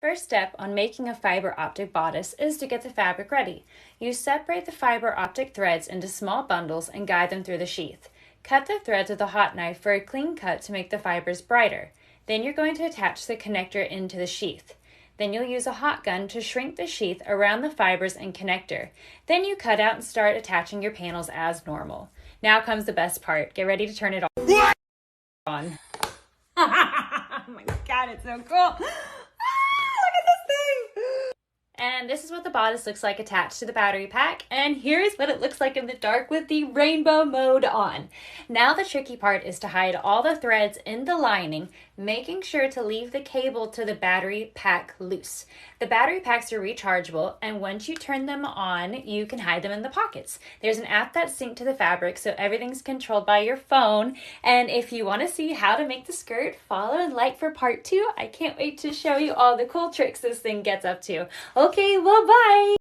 First step on making a fiber optic bodice is to get the fabric ready. You separate the fiber optic threads into small bundles and guide them through the sheath. Cut the threads with a hot knife for a clean cut to make the fibers brighter. Then you're going to attach the connector into the sheath. Then you'll use a hot gun to shrink the sheath around the fibers and connector. Then you cut out and start attaching your panels as normal. Now comes the best part. Get ready to turn it on. Oh my god, it's so cool. Look at this thing! And this is what the bodice looks like attached to the battery pack. And here's what it looks like in the dark with the rainbow mode on. Now the tricky part is to hide all the threads in the lining, making sure to leave the cable to the battery pack loose. The battery packs are rechargeable, and once you turn them on, you can hide them in the pockets. There's an app that's synced to the fabric, so everything's controlled by your phone. And if you want to see how to make the skirt, follow and like for part 2. I can't wait to show you all the cool tricks this thing gets up to. Okay, well, bye!